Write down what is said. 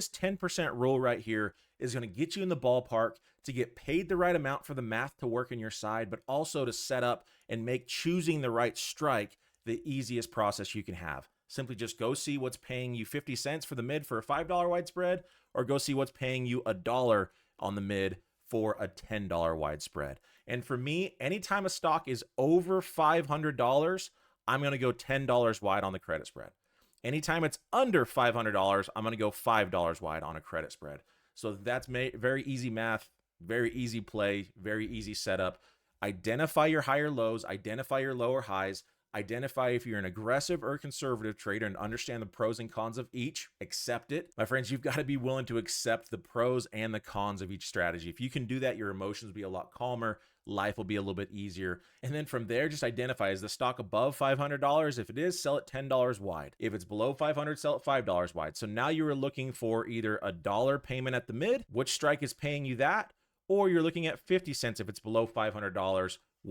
This 10% rule right here is going to get you in the ballpark to get paid the right amount for the math to work in your side, but also to set up and make choosing the right strike the easiest process you can have. Simply just go see what's paying you 50 cents for the mid for a $5 wide spread, or go see what's paying you $1 on the mid for a $10 wide spread. And for me, anytime a stock is over $500, I'm going to go $10 wide on the credit spread. Anytime it's under $500, I'm going to go $5 wide on a credit spread. So that's very easy math, very easy play, very easy setup. Identify your higher lows, identify your lower highs, identify if you're an aggressive or conservative trader and understand the pros and cons of each. Accept it. My friends, you've got to be willing to accept the pros and the cons of each strategy. If you can do that, your emotions will be a lot calmer. Life will be a little bit easier. And then from there, just identify, is the stock above $500? If it is, sell it $10 wide. If it's below $500, sell it $5 wide. So now you are looking for either a dollar payment at the mid, which strike is paying you that, or you're looking at 50 cents if it's below $500,